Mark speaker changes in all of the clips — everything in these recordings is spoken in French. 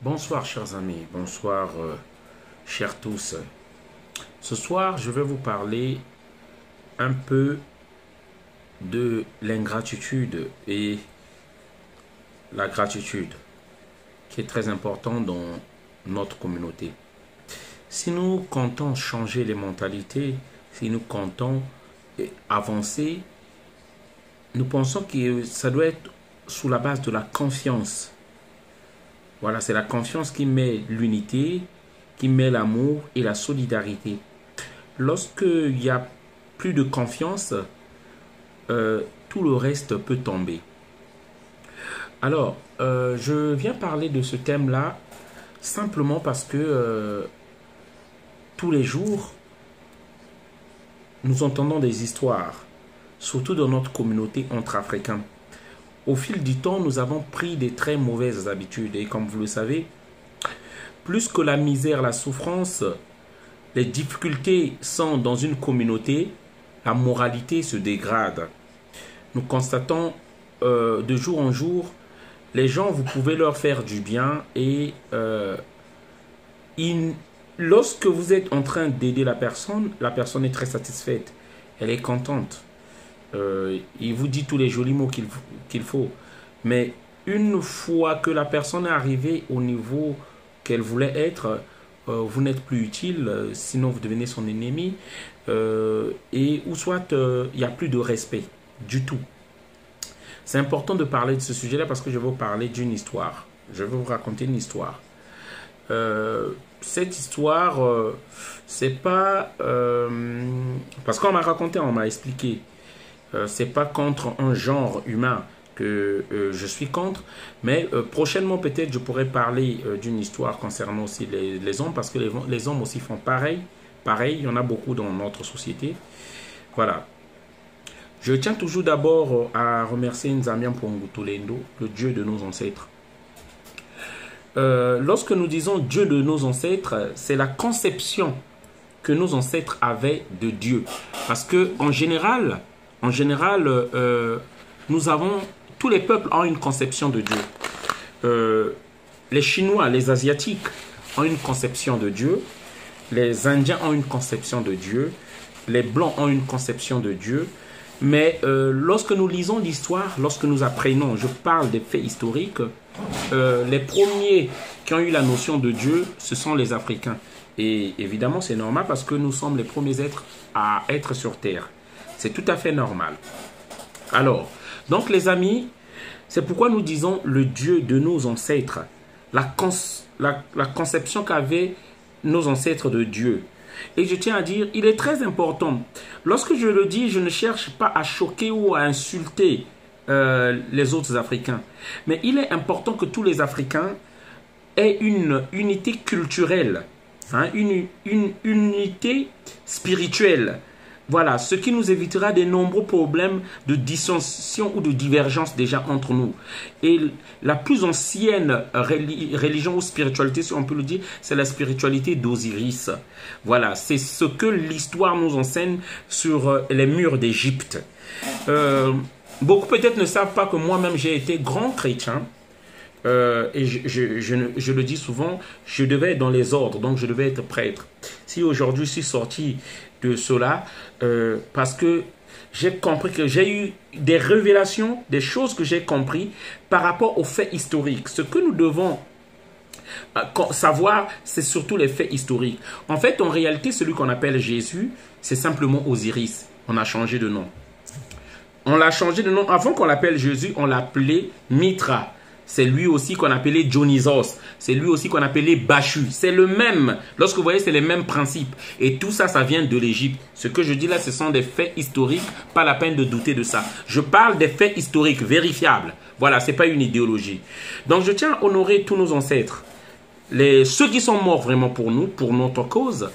Speaker 1: Bonsoir chers amis, bonsoir chers tous. Ce soir, je vais vous parler un peu de l'ingratitude et la gratitude, qui est très important dans notre communauté. Si nous comptons changer les mentalités, si nous comptons avancer, nous pensons que ça doit être sous la base de la confiance. Voilà, c'est la confiance qui met l'unité, qui met l'amour et la solidarité. Lorsqu'il n'y a plus de confiance, tout le reste peut tomber. Alors, je viens parler de ce thème-là simplement parce que tous les jours, nous entendons des histoires, surtout dans notre communauté entre Africains. Au fil du temps, nous avons pris des très mauvaises habitudes et comme vous le savez, plus que la misère, la souffrance, les difficultés sont dans une communauté, la moralité se dégrade. Nous constatons de jour en jour, les gens, vous pouvez leur faire du bien et lorsque vous êtes en train d'aider la personne est très satisfaite, elle est contente. Il vous dit tous les jolis mots qu'il faut. Mais une fois que la personne est arrivée au niveau qu'elle voulait être, vous n'êtes plus utile, sinon vous devenez son ennemi. Ou soit il n'y a plus de respect du tout. C'est important de parler de ce sujet-là parce que je vais vous parler d'une histoire. Je vais vous raconter une histoire. Cette histoire, c'est pas... parce qu'on m'a raconté, on m'a expliqué. C'est pas contre un genre humain que je suis contre, mais prochainement peut-être je pourrais parler d'une histoire concernant aussi les hommes, parce que les hommes aussi font pareil, il y en a beaucoup dans notre société. Voilà. Je tiens toujours d'abord à remercier Nzambian Pongutulendo, le Dieu de nos ancêtres. Lorsque nous disons Dieu de nos ancêtres, c'est la conception que nos ancêtres avaient de Dieu. Parce que en général, tous les peuples ont une conception de Dieu. Les Chinois, les Asiatiques ont une conception de Dieu. Les Indiens ont une conception de Dieu. Les Blancs ont une conception de Dieu. Mais lorsque nous lisons l'histoire, lorsque nous apprenons, je parle des faits historiques, les premiers qui ont eu la notion de Dieu, ce sont les Africains. Et évidemment, c'est normal parce que nous sommes les premiers êtres à être sur Terre. C'est tout à fait normal. Alors, donc les amis, c'est pourquoi nous disons le Dieu de nos ancêtres. La conception qu'avaient nos ancêtres de Dieu. Et je tiens à dire, il est très important. Lorsque je le dis, je ne cherche pas à choquer ou à insulter les autres Africains. Mais il est important que tous les Africains aient une unité culturelle, une unité spirituelle. Voilà, ce qui nous évitera de nombreux problèmes de dissension ou de divergence déjà entre nous. Et la plus ancienne religion ou spiritualité, si on peut le dire, c'est la spiritualité d'Osiris. Voilà, c'est ce que l'histoire nous enseigne sur les murs d'Égypte. Beaucoup peut-être ne savent pas que moi-même j'ai été grand chrétien. Et je le dis souvent, je devais être dans les ordres, donc je devais être prêtre. Si aujourd'hui je suis sorti de cela, parce que j'ai compris que j'ai eu des révélations, des choses que j'ai compris par rapport aux faits historiques. Ce que nous devons savoir, c'est surtout les faits historiques. En fait, en réalité, celui qu'on appelle Jésus, c'est simplement Osiris. On a changé de nom. On l'a changé de nom. Avant qu'on l'appelle Jésus, on l'appelait Mitra. C'est lui aussi qu'on appelait Dionysos. C'est lui aussi qu'on appelait Bachu. C'est le même. Lorsque vous voyez, c'est les mêmes principes. Et tout ça, ça vient de l'Égypte. Ce que je dis là, ce sont des faits historiques. Pas la peine de douter de ça. Je parle des faits historiques vérifiables. Voilà, ce n'est pas une idéologie. Donc, je tiens à honorer tous nos ancêtres. Ceux qui sont morts vraiment pour nous, pour notre cause,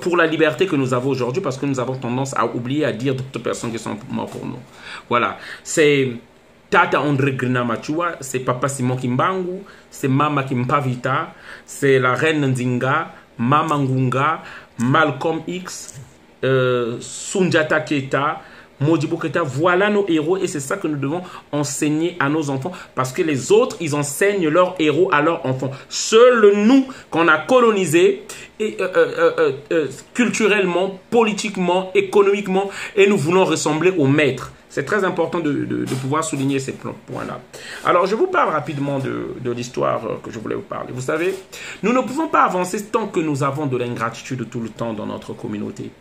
Speaker 1: pour la liberté que nous avons aujourd'hui, parce que nous avons tendance à oublier, à dire d'autres personnes qui sont mortes pour nous. Voilà, c'est Tata André Grinamachua, c'est Papa Simon Kimbangu, c'est Mama Kimpavita, c'est la Reine Nzinga, Mama Ngunga, Malcolm X, Sundiata Keita, Modibo Keïta, voilà nos héros et c'est ça que nous devons enseigner à nos enfants parce que les autres, ils enseignent leurs héros à leurs enfants. Seuls nous, qu'on a colonisés et, culturellement, politiquement, économiquement et nous voulons ressembler aux maîtres. C'est très important de pouvoir souligner ces points-là. Alors, je vous parle rapidement de l'histoire que je voulais vous parler. Vous savez, nous ne pouvons pas avancer tant que nous avons de l'ingratitude tout le temps dans notre communauté.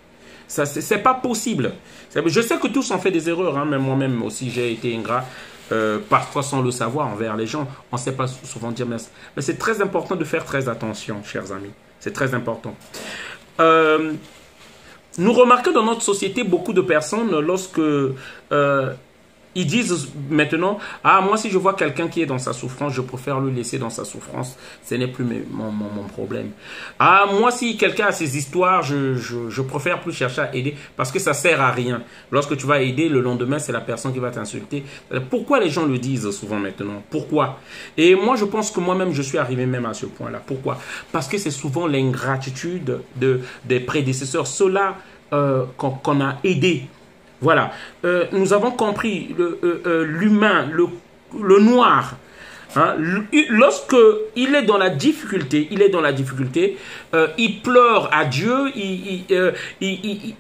Speaker 1: C'est pas possible. Je sais que tous ont fait des erreurs, hein, même moi-même aussi j'ai été ingrat, parfois sans le savoir envers les gens. On ne sait pas souvent dire merci. Mais c'est très important de faire très attention, chers amis. C'est très important. Nous remarquons dans notre société beaucoup de personnes lorsque ils disent maintenant, ah moi si je vois quelqu'un qui est dans sa souffrance, je préfère le laisser dans sa souffrance, ce n'est plus mon problème. Ah moi si quelqu'un a ses histoires, je préfère plus chercher à aider parce que ça sert à rien. Lorsque tu vas aider, le lendemain c'est la personne qui va t'insulter. Pourquoi les gens le disent souvent maintenant? Pourquoi? Et moi je pense que moi-même je suis arrivé même à ce point-là. Pourquoi? Parce que c'est souvent l'ingratitude des prédécesseurs, ceux-là qu'on a aidés. Voilà, nous avons compris l'humain, le noir. Hein, lorsque il est dans la difficulté, il pleure à Dieu,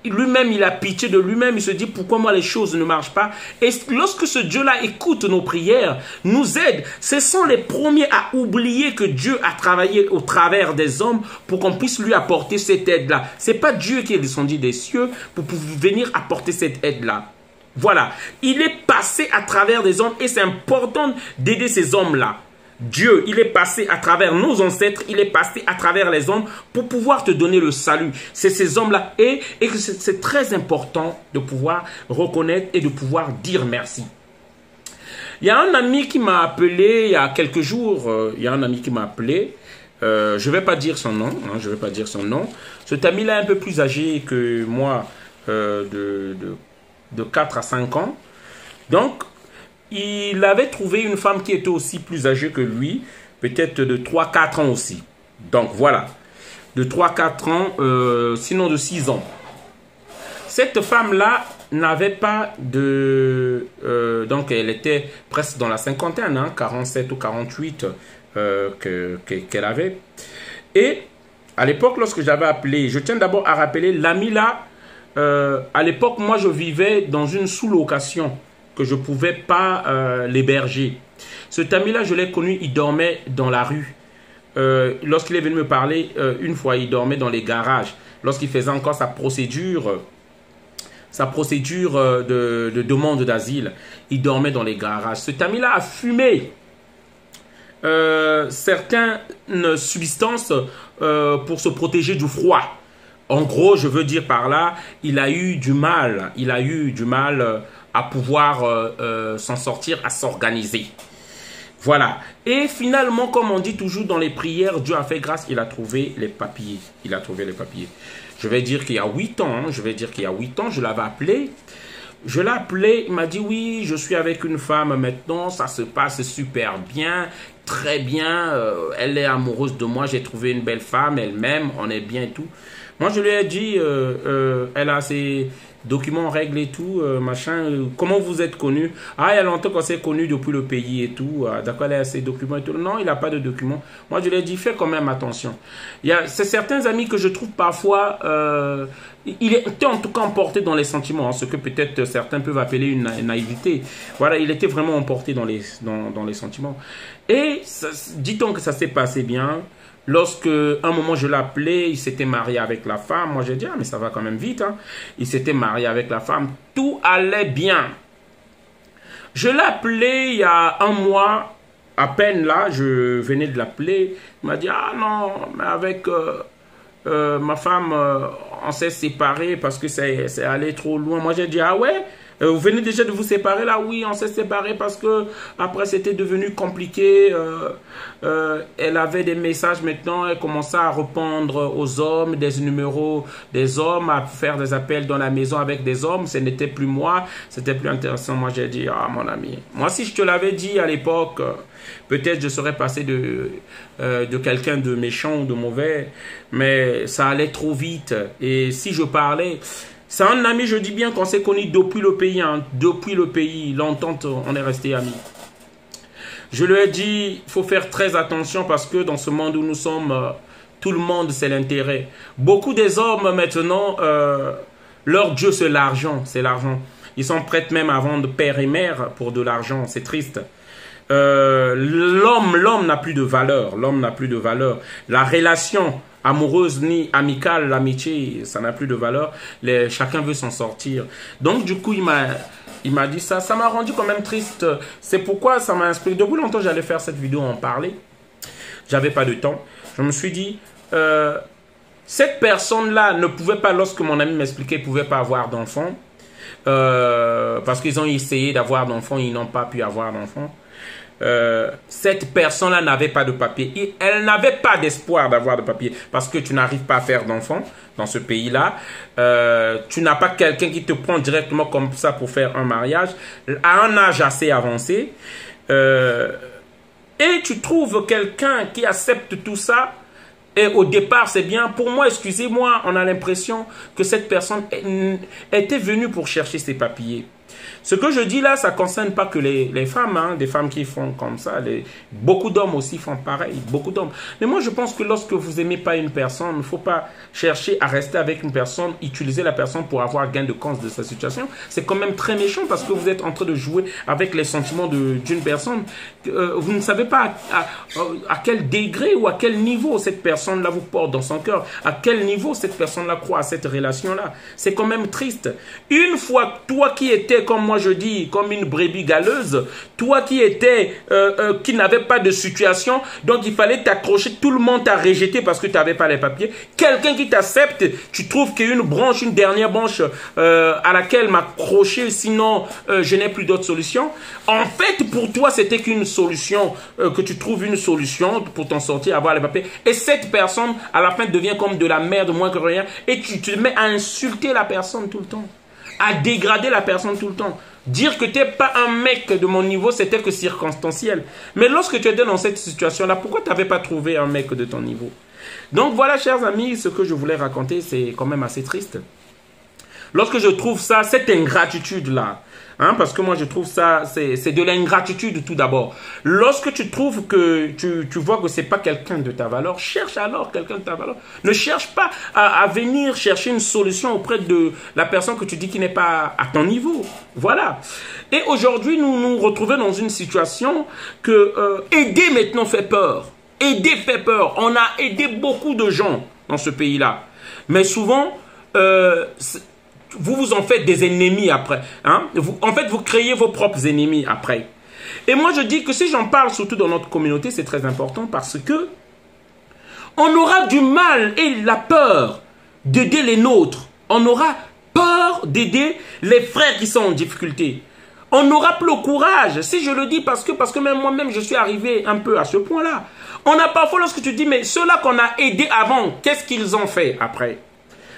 Speaker 1: lui-même il a pitié de lui-même, il se dit pourquoi moi les choses ne marchent pas. Et lorsque ce Dieu-là écoute nos prières, nous aide, ce sont les premiers à oublier que Dieu a travaillé au travers des hommes pour qu'on puisse lui apporter cette aide-là. C'est pas Dieu qui est descendu des cieux pour venir apporter cette aide-là. Voilà, il est passé à travers des hommes et c'est important d'aider ces hommes-là. Dieu, il est passé à travers nos ancêtres, il est passé à travers les hommes pour pouvoir te donner le salut. C'est ces hommes-là et c'est très important de pouvoir reconnaître et de pouvoir dire merci. Il y a un ami qui m'a appelé il y a quelques jours, je ne vais pas dire son nom, hein, je vais pas dire son nom. Cet ami-là est un peu plus âgé que moi de 4 à 5 ans. Donc, il avait trouvé une femme qui était aussi plus âgée que lui, peut-être de 3-4 ans aussi. Donc, voilà. De 3-4 ans, sinon de 6 ans. Cette femme-là n'avait pas de... donc, elle était presque dans la cinquantaine, hein, 47 ou 48 qu'elle avait. Et, à l'époque, lorsque j'avais appelé, je tiens d'abord à rappeler, l'ami là, à l'époque, moi, je vivais dans une sous-location que je ne pouvais pas l'héberger. Cet ami-là, je l'ai connu, il dormait dans la rue. Lorsqu'il est venu me parler, une fois, il dormait dans les garages. Lorsqu'il faisait encore sa procédure de demande d'asile, il dormait dans les garages. Cet ami-là a fumé certaines substances pour se protéger du froid. En gros, je veux dire par là, il a eu du mal à pouvoir s'en sortir, à s'organiser. Voilà. Et finalement, comme on dit toujours dans les prières, Dieu a fait grâce, il a trouvé les papiers. Il a trouvé les papiers. Je vais dire qu'il y a 8 ans, hein, je l'avais appelé. Je l'ai appelé, il m'a dit oui, je suis avec une femme maintenant, ça se passe super bien, très bien, elle est amoureuse de moi, j'ai trouvé une belle femme, elle m'aime, on est bien et tout. Moi, je lui ai dit, elle a ses documents en règle et tout, machin. Comment vous êtes connu? Ah, il y a longtemps qu'on s'est connu depuis le pays et tout. Ah, d'accord, elle a ses documents et tout. Non, il n'a pas de documents. Moi, je lui ai dit, fais quand même attention. C'est certains amis que je trouve parfois, il était en tout cas emporté dans les sentiments, hein, ce que peut-être certains peuvent appeler une naïveté. Voilà, il était vraiment emporté dans les sentiments. Et dit-on que ça s'est passé bien. Lorsque, un moment, je l'appelais, il s'était marié avec la femme. Moi, j'ai dit, ah, mais ça va quand même vite. Hein. Il s'était marié avec la femme. Tout allait bien. Je l'ai appelé il y a un mois, à peine là, je venais de l'appeler. Il m'a dit, ah non, mais avec ma femme, on s'est séparés parce que c'est allé trop loin. Moi, j'ai dit, ah ouais? Vous venez déjà de vous séparer là? Oui, on s'est séparés parce que après c'était devenu compliqué. Elle avait des messages maintenant, elle commençait à répondre aux hommes, des numéros des hommes, à faire des appels dans la maison avec des hommes. Ce n'était plus moi, c'était plus intéressant. Moi j'ai dit, ah mon ami, moi si je te l'avais dit à l'époque, peut-être je serais passé de quelqu'un de méchant ou de mauvais, mais ça allait trop vite. Et si je parlais... C'est un ami, je dis bien, qu'on s'est connu depuis le pays. Hein, depuis le pays, l'entente, on est resté amis. Je lui ai dit, il faut faire très attention parce que dans ce monde où nous sommes, tout le monde, c'est l'intérêt. Beaucoup des hommes, maintenant, leur Dieu, c'est l'argent. C'est l'argent. Ils sont prêts même à vendre père et mère pour de l'argent. C'est triste. L'homme n'a plus de valeur. L'homme n'a plus de valeur. La relation amoureuse ni amicale, l'amitié, ça n'a plus de valeur. Chacun veut s'en sortir. Donc, du coup, il m'a dit ça. Ça m'a rendu quand même triste. C'est pourquoi ça m'a inspiré. Depuis longtemps, j'allais faire cette vidéo, en parler. J'avais pas de temps. Je me suis dit, cette personne-là ne pouvait pas, lorsque mon ami m'expliquait, ne pouvait pas avoir d'enfant. Parce qu'ils ont essayé d'avoir d'enfants, ils n'ont pas pu avoir d'enfants. Cette personne-là n'avait pas de papier. Et elle n'avait pas d'espoir d'avoir de papier. Parce que tu n'arrives pas à faire d'enfants dans ce pays-là. Tu n'as pas quelqu'un qui te prend directement comme ça pour faire un mariage. À un âge assez avancé. Et tu trouves quelqu'un qui accepte tout ça. Et au départ, c'est bien. Pour moi, excusez-moi, on a l'impression que cette personne était venue pour chercher ses papiers. Ce que je dis là, ça ne concerne pas que les femmes, hein, des femmes qui font comme ça. Beaucoup d'hommes aussi font pareil, beaucoup d'hommes. Mais moi, je pense que lorsque vous n'aimez pas une personne, il ne faut pas chercher à rester avec une personne, utiliser la personne pour avoir gain de cause de sa situation. C'est quand même très méchant parce que vous êtes en train de jouer avec les sentiments d'une personne. Vous ne savez pas à quel degré ou à quel niveau cette personne-là vous porte dans son cœur, à quel niveau cette personne-là croit à cette relation-là. C'est quand même triste. Une fois, toi qui étais, comme moi je dis, comme une brebis galeuse, toi qui étais, qui n'avais pas de situation, donc il fallait t'accrocher, tout le monde t'a rejeté parce que tu n'avais pas les papiers. Quelqu'un qui t'accepte, tu trouves qu'il y a une branche, une dernière branche à laquelle m'accrocher, sinon je n'ai plus d'autre solution. En fait, pour toi, c'était qu'une solution, que tu trouves une solution pour t'en sortir, avoir les papiers. Et cette personne, à la fin, devient comme de la merde, moins que rien, et tu te mets à insulter la personne tout le temps, à dégrader la personne tout le temps. Dire que tu n'es pas un mec de mon niveau, c'était que circonstanciel. Mais lorsque tu étais dans cette situation-là, pourquoi tu n'avais pas trouvé un mec de ton niveau? Donc voilà, chers amis, ce que je voulais raconter, c'est quand même assez triste. Lorsque je trouve ça, cette ingratitude-là, hein, parce que moi je trouve ça, c'est de l'ingratitude tout d'abord. Lorsque tu trouves que tu vois que ce n'est pas quelqu'un de ta valeur, cherche alors quelqu'un de ta valeur. Ne cherche pas à venir chercher une solution auprès de la personne que tu dis qui n'est pas à ton niveau. Voilà. Et aujourd'hui, nous nous retrouvons dans une situation que aider maintenant fait peur. Aider fait peur. On a aidé beaucoup de gens dans ce pays-là. Mais souvent, vous vous en faites des ennemis après. Hein? En fait, vous créez vos propres ennemis après. Et moi, je dis que si j'en parle, surtout dans notre communauté, c'est très important parce que on aura du mal et la peur d'aider les nôtres. On aura peur d'aider les frères qui sont en difficulté. On n'aura plus le courage. Si je le dis parce que même moi-même, je suis arrivé un peu à ce point-là. On a parfois, lorsque tu dis, mais ceux-là qu'on a aidés avant, qu'est-ce qu'ils ont fait après?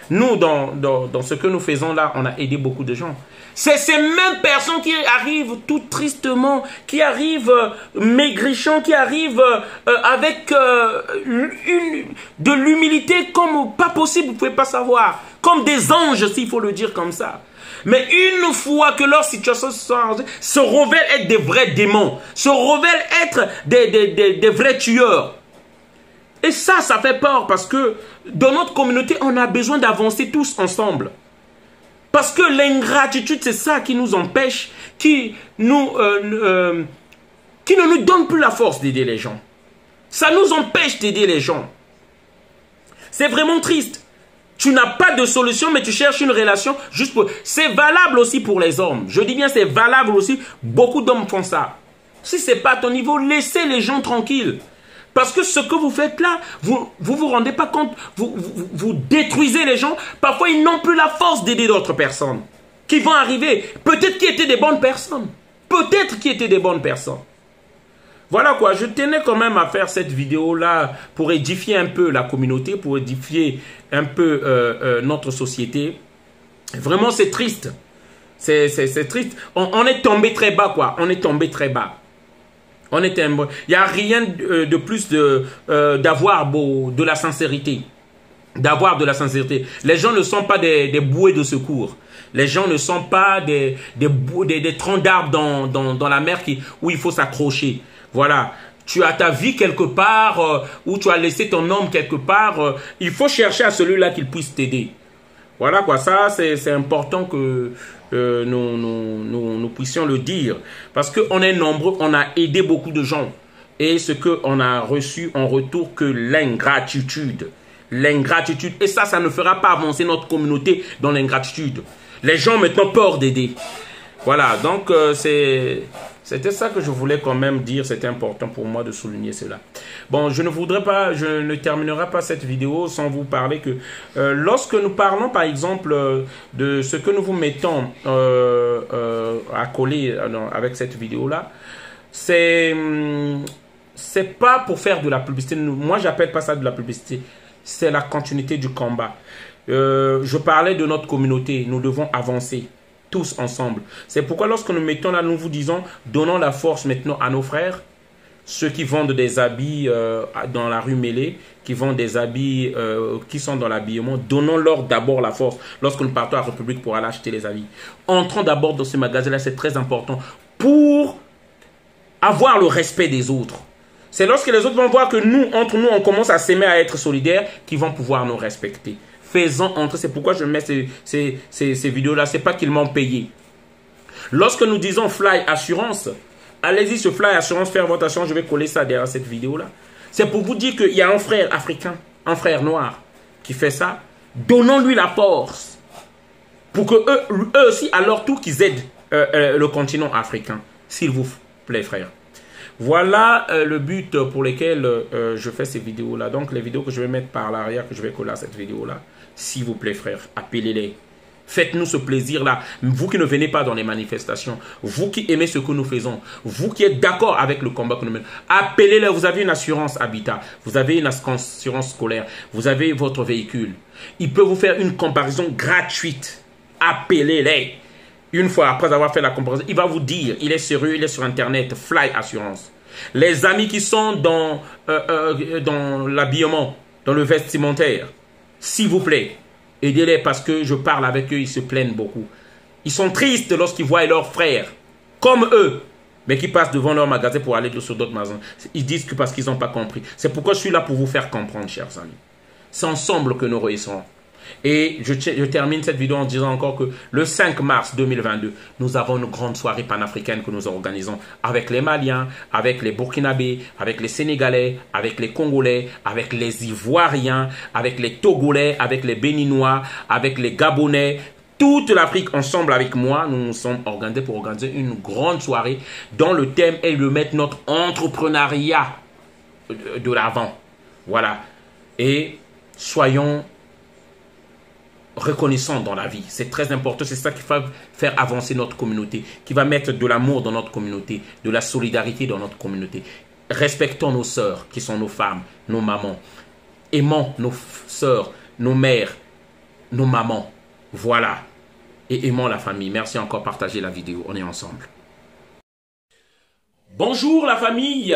Speaker 1: Nous, dans ce que nous faisons là, on a aidé beaucoup de gens. C'est ces mêmes personnes qui arrivent tout tristement, qui arrivent maigrichants, qui arrivent avec de l'humilité comme pas possible, vous ne pouvez pas savoir. Comme des anges, s'il faut le dire comme ça. Mais une fois que leur situation se révèle être des vrais démons, se révèle être des vrais tueurs. Et ça fait peur parce que dans notre communauté, on a besoin d'avancer tous ensemble. Parce que l'ingratitude, c'est ça qui nous empêche, qui ne nous donne plus la force d'aider les gens. Ça nous empêche d'aider les gens. C'est vraiment triste. Tu n'as pas de solution, mais tu cherches une relation juste pour... C'est valable aussi pour les hommes. Je dis bien, c'est valable aussi. Beaucoup d'hommes font ça. Si ce n'est pas à ton niveau, laissez les gens tranquilles. Parce que ce que vous faites là, vous rendez pas compte, vous détruisez les gens. Parfois, ils n'ont plus la force d'aider d'autres personnes qui vont arriver. Peut-être qu'ils étaient des bonnes personnes. Peut-être qu'ils étaient des bonnes personnes. Voilà quoi, je tenais quand même à faire cette vidéo-là pour édifier un peu la communauté, pour édifier un peu notre société. Vraiment, c'est triste. C'est triste. On est tombé très bas, quoi. On est tombé très bas. Il n'y a rien de plus d'avoir de la sincérité. d'avoir de la sincérité. Les gens ne sont pas des bouées de secours. Les gens ne sont pas des troncs d'arbres dans la mer où il faut s'accrocher. Voilà. Tu as ta vie quelque part, où tu as laissé ton homme quelque part. Il faut chercher à celui-là qu'il puisse t'aider. Voilà quoi, ça c'est important que nous puissions le dire. Parce qu'on est nombreux, on a aidé beaucoup de gens. Et ce qu'on a reçu en retour que l'ingratitude. L'ingratitude. Et ça ne fera pas avancer notre communauté dans l'ingratitude. Les gens ont maintenant peur d'aider. Voilà, donc c'était ça que je voulais quand même dire. C'était important pour moi de souligner cela. Bon, je ne terminerai pas cette vidéo sans vous parler que lorsque nous parlons par exemple de ce que nous vous mettons à coller avec cette vidéo-là, c'est pas pour faire de la publicité. Moi, j'appelle pas ça de la publicité. C'est la continuité du combat. Je parlais de notre communauté. Nous devons avancer tous ensemble. C'est pourquoi lorsque nous mettons là, nous vous disons, donnons la force maintenant à nos frères, ceux qui vendent des habits dans la rue Mêlée, qui vendent des habits qui sont dans l'habillement, donnons-leur d'abord la force lorsque nous partons à la République pour aller acheter les habits. Entrons d'abord dans ce magasin-là, c'est très important pour avoir le respect des autres. C'est lorsque les autres vont voir que nous, entre nous, on commence à s'aimer, à être solidaires, qu'ils vont pouvoir nous respecter. Faisons entrer, c'est pourquoi je mets ces vidéos-là, c'est pas qu'ils m'ont payé. Lorsque nous disons Fly Assurance, allez-y sur Fly Assurance, faire votre assurance, je vais coller ça derrière cette vidéo-là. C'est pour vous dire qu'il y a un frère africain, un frère noir qui fait ça. Donnons-lui la force pour que eux aussi, à leur tour, qu'ils aident le continent africain. S'il vous plaît, frère. Voilà le but pour lequel je fais ces vidéos-là. Donc, les vidéos que je vais mettre par l'arrière, que je vais coller à cette vidéo-là, s'il vous plaît, frère, appelez-les. Faites-nous ce plaisir-là. Vous qui ne venez pas dans les manifestations, vous qui aimez ce que nous faisons, vous qui êtes d'accord avec le combat que nous menons, appelez-les. Vous avez une assurance habitat, vous avez une assurance scolaire, vous avez votre véhicule. Il peut vous faire une comparaison gratuite. Appelez-les. Une fois après avoir fait la comparaison, il va vous dire, il est sérieux, il est sur Internet, Fly Assurance. Les amis qui sont dans l'habillement, dans le vestimentaire, s'il vous plaît, aidez-les parce que je parle avec eux, ils se plaignent beaucoup. Ils sont tristes lorsqu'ils voient leurs frères, comme eux, mais qui passent devant leur magasin pour aller sur d'autres magasins. Ils disent que parce qu'ils n'ont pas compris. C'est pourquoi je suis là pour vous faire comprendre, chers amis. C'est ensemble que nous réussirons. Et je termine cette vidéo en disant encore que le 5 mars 2022, nous avons une grande soirée panafricaine que nous organisons avec les Maliens, avec les Burkinabés, avec les Sénégalais, avec les Congolais, avec les Ivoiriens, avec les Togolais, avec les Béninois, avec les Gabonais. Toute l'Afrique ensemble avec moi, nous nous sommes organisés pour organiser une grande soirée dont le thème est de mettre notre entrepreneuriat de l'avant. Voilà. Et soyons reconnaissant dans la vie. C'est très important. C'est ça qui va faire avancer notre communauté, qui va mettre de l'amour dans notre communauté, de la solidarité dans notre communauté. Respectons nos sœurs, qui sont nos femmes, nos mamans. Aimons nos sœurs, nos mères, nos mamans. Voilà. Et aimons la famille. Merci encore. Partagez la vidéo. On est ensemble. Bonjour la famille.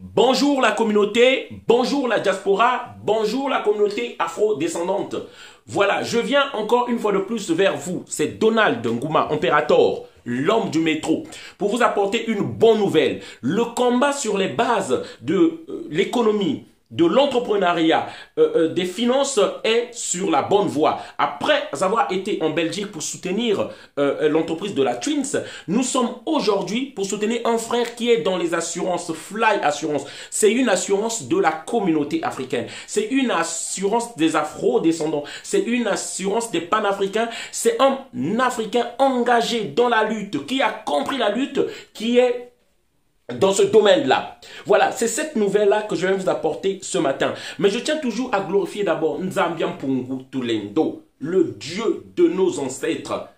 Speaker 1: Bonjour la communauté, bonjour la diaspora, bonjour la communauté afro-descendante. Voilà, je viens encore une fois de plus vers vous. C'est Donald Ngouma, Imperator, l'homme du métro, pour vous apporter une bonne nouvelle. Le combat sur les bases de l'économie, de l'entrepreneuriat, des finances est sur la bonne voie. Après avoir été en Belgique pour soutenir l'entreprise de la Twins, nous sommes aujourd'hui pour soutenir un frère qui est dans les assurances, Fly Assurance. C'est une assurance de la communauté africaine. C'est une assurance des afro-descendants. C'est une assurance des panafricains. C'est un Africain engagé dans la lutte, qui a compris la lutte, qui est dans ce domaine-là. Voilà, c'est cette nouvelle-là que je vais vous apporter ce matin. Mais je tiens toujours à glorifier d'abord Nzambian Pungu Tulendo, le Dieu de nos ancêtres,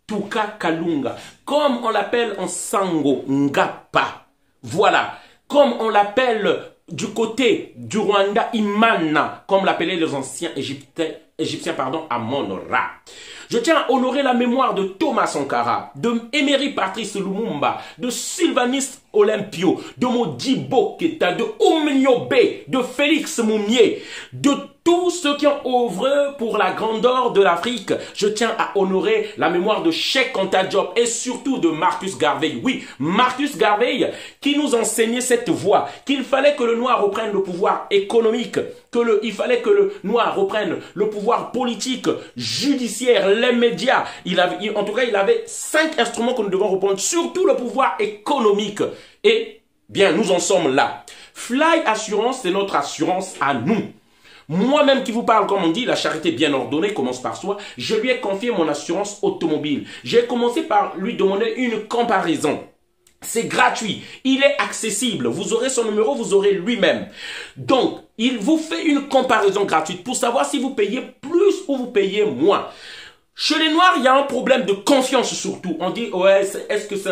Speaker 1: Tuka Kalunga, comme on l'appelle en Sango Ngapa. Voilà, comme on l'appelle du côté du Rwanda Imana, comme l'appelaient les anciens Égyptiens, Amon-Ra. Je tiens à honorer la mémoire de Thomas Sankara, de Emery Patrice Lumumba, de Sylvanus Olympio, de Modibo Keta, de Oumniobe, de Félix Moumier, de tous ceux qui ont œuvré pour la grandeur de l'Afrique. Je tiens à honorer la mémoire de Cheikh Anta Diop et surtout de Marcus Garvey. Oui, Marcus Garvey qui nous enseignait cette voie, qu'il fallait que le noir reprenne le pouvoir économique, il fallait que le noir reprenne le pouvoir politique, judiciaire, les médias. En tout cas, il avait 5 instruments que nous devons reprendre, surtout le pouvoir économique. Et bien, nous en sommes là. Fly Assurance, c'est notre assurance à nous. Moi-même qui vous parle, comme on dit, la charité bien ordonnée commence par soi. Je lui ai confié mon assurance automobile. J'ai commencé par lui demander une comparaison. C'est gratuit, il est accessible, vous aurez son numéro, vous aurez lui-même. Donc, il vous fait une comparaison gratuite pour savoir si vous payez plus ou vous payez moins. Chez les Noirs, il y a un problème de confiance surtout. On dit, ouais, est-ce que c'est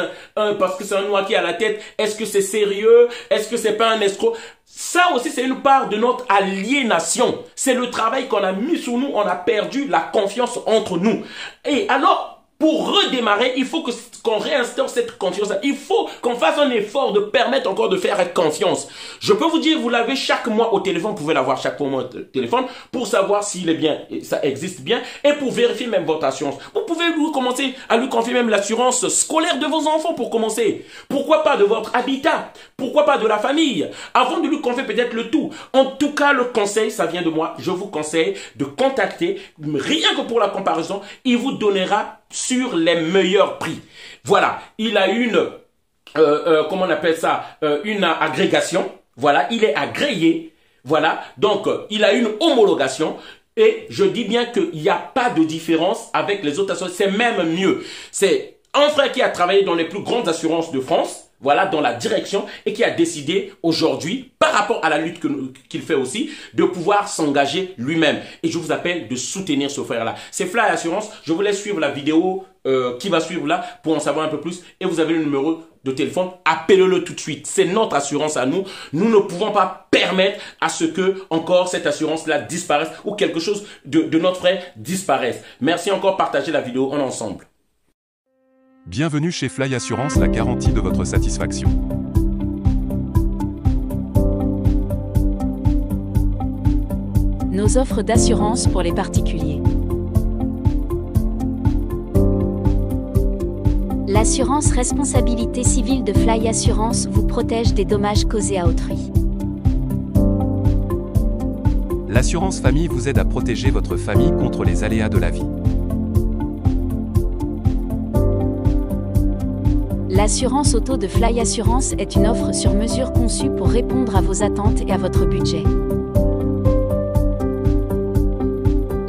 Speaker 1: parce que c'est un Noir qui est à la tête, est-ce que c'est sérieux, est-ce que c'est pas un escroc? Ça aussi, c'est une part de notre aliénation. C'est le travail qu'on a mis sur nous, on a perdu la confiance entre nous. Et alors, pour redémarrer, il faut qu'on réinstaure cette confiance. Il faut qu'on fasse un effort de permettre encore de faire confiance. Je peux vous dire, vous l'avez chaque mois au téléphone, vous pouvez l'avoir chaque mois au téléphone pour savoir s'il est bien, ça existe bien et pour vérifier même votre assurance. Vous pouvez commencer à lui confier même l'assurance scolaire de vos enfants pour commencer. Pourquoi pas de votre habitat? Pourquoi pas de la famille? Avant de lui confier peut-être le tout. En tout cas, le conseil, ça vient de moi. Je vous conseille de contacter, rien que pour la comparaison, il vous donnera sur les meilleurs prix. Voilà, il a une, comment on appelle ça, une agrégation. Voilà, il est agréé. Voilà, donc il a une homologation. Et je dis bien qu'il n'y a pas de différence avec les autres assurances. C'est même mieux. C'est un frère qui a travaillé dans les plus grandes assurances de France. Voilà, dans la direction et qui a décidé aujourd'hui, par rapport à la lutte qu'il fait aussi, de pouvoir s'engager lui-même. Et je vous appelle de soutenir ce frère-là. C'est Fly Assurance. Je vous laisse suivre la vidéo qui va suivre là pour en savoir un peu plus. Et vous avez le numéro de téléphone. Appelez-le tout de suite. C'est notre assurance à nous. Nous ne pouvons pas permettre à ce que encore cette assurance-là disparaisse ou quelque chose de notre frère disparaisse. Merci encore. Partagez la vidéo ensemble.
Speaker 2: Bienvenue chez Fly Assurance, la garantie de votre satisfaction.
Speaker 3: Nos offres d'assurance pour les particuliers. L'assurance responsabilité civile de Fly Assurance vous protège des dommages causés à autrui.
Speaker 2: L'assurance famille vous aide à protéger votre famille contre les aléas de la vie.
Speaker 3: L'assurance auto de Fly Assurance est une offre sur mesure conçue pour répondre à vos attentes et à votre budget.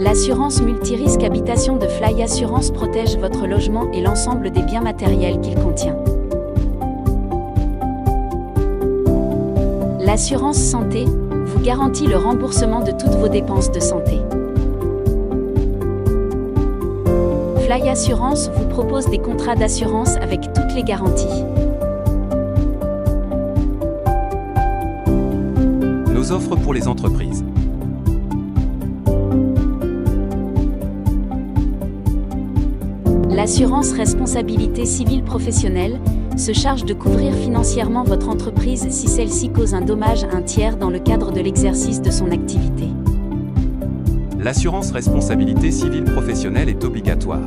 Speaker 3: L'assurance multirisque habitation de Fly Assurance protège votre logement et l'ensemble des biens matériels qu'il contient. L'assurance santé vous garantit le remboursement de toutes vos dépenses de santé. Fly Assurance vous propose des contrats d'assurance avec toutes les garanties.
Speaker 2: Nos offres pour les entreprises.
Speaker 3: L'assurance responsabilité civile professionnelle se charge de couvrir financièrement votre entreprise si celle-ci cause un dommage à un tiers dans le cadre de l'exercice de son activité.
Speaker 2: L'assurance responsabilité civile professionnelle est obligatoire.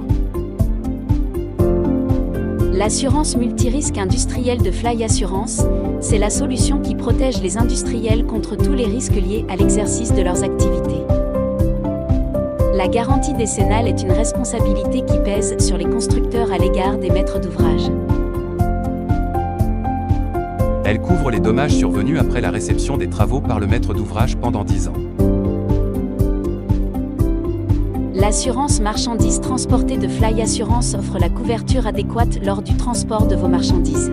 Speaker 3: L'assurance multirisque industrielle de Fly Assurance, c'est la solution qui protège les industriels contre tous les risques liés à l'exercice de leurs activités. La garantie décennale est une responsabilité qui pèse sur les constructeurs à l'égard des maîtres d'ouvrage.
Speaker 2: Elle couvre les dommages survenus après la réception des travaux par le maître d'ouvrage pendant 10 ans.
Speaker 3: L'assurance marchandises transportée de Fly Assurance offre la couverture adéquate lors du transport de vos marchandises.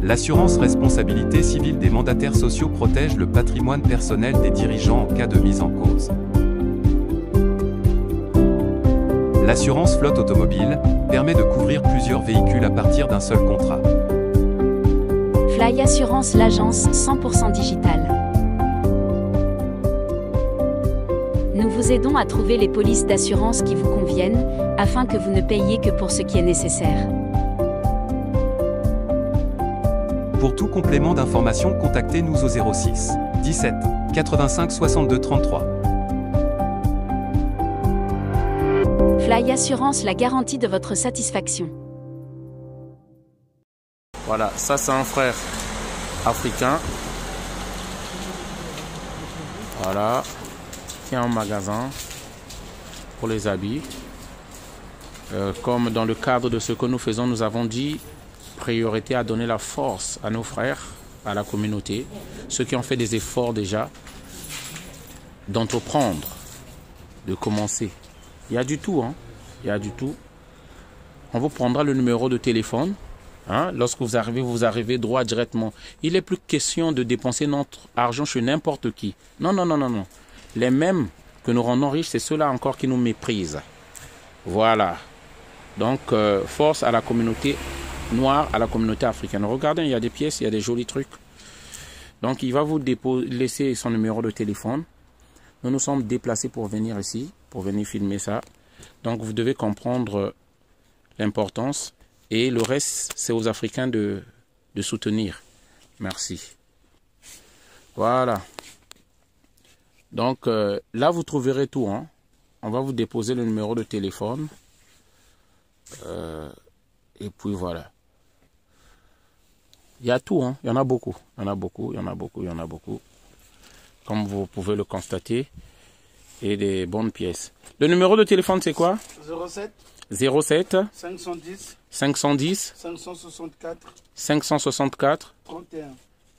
Speaker 2: L'assurance responsabilité civile des mandataires sociaux protège le patrimoine personnel des dirigeants en cas de mise en cause. L'assurance flotte automobile permet de couvrir plusieurs véhicules à partir d'un seul contrat.
Speaker 3: Fly Assurance, l'agence 100% digitale. Nous vous aidons à trouver les polices d'assurance qui vous conviennent, afin que vous ne payiez que pour ce qui est nécessaire.
Speaker 2: Pour tout complément d'information, contactez-nous au 06 17 85 62 33.
Speaker 3: Fly Assurance, la garantie de votre satisfaction.
Speaker 1: Voilà, ça c'est un frère africain. Voilà, qui a un magasin pour les habits. Comme dans le cadre de ce que nous faisons, nous avons dit priorité à donner la force à nos frères, à la communauté, ceux qui ont fait des efforts déjà, d'entreprendre, de commencer. Il y a du tout, hein. Il y a du tout. On vous prendra le numéro de téléphone. Hein, lorsque vous arrivez droit directement. Il n'est plus question de dépenser notre argent chez n'importe qui. Non, non, non, non, non. Les mêmes que nous rendons riches, c'est ceux-là encore qui nous méprisent. Voilà. Donc, force à la communauté noire, à la communauté africaine. Regardez, il y a des pièces, il y a des jolis trucs. Donc, il va vous laisser son numéro de téléphone. Nous nous sommes déplacés pour venir ici, pour venir filmer ça. Donc, vous devez comprendre l'importance. Et le reste, c'est aux Africains de soutenir. Merci. Voilà. Donc, là, vous trouverez tout. Hein. On va vous déposer le numéro de téléphone. Et puis, voilà. Il y a tout. Hein. Il y en a beaucoup. Il y en a beaucoup, il y en a beaucoup, il y en a beaucoup. Comme vous pouvez le constater. Et des bonnes pièces. Le numéro de téléphone, c'est quoi?
Speaker 4: 07
Speaker 1: 07
Speaker 4: 510
Speaker 1: 510
Speaker 4: 564
Speaker 1: 564
Speaker 4: 31.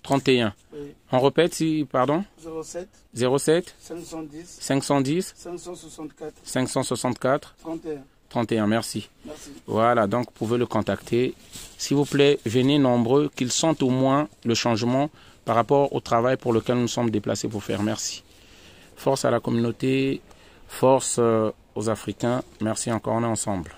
Speaker 1: 31.
Speaker 4: Oui.
Speaker 1: On répète, si, pardon?
Speaker 4: 07
Speaker 1: 07
Speaker 4: 510
Speaker 1: 510
Speaker 4: 564
Speaker 1: 564
Speaker 4: 31.
Speaker 1: 31. Merci.
Speaker 4: Merci.
Speaker 1: Voilà, donc vous pouvez le contacter. S'il vous plaît, venez nombreux, qu'ils sentent au moins le changement par rapport au travail pour lequel nous sommes déplacés pour faire. Merci. Force à la communauté, force aux Africains. Merci encore, on est ensemble.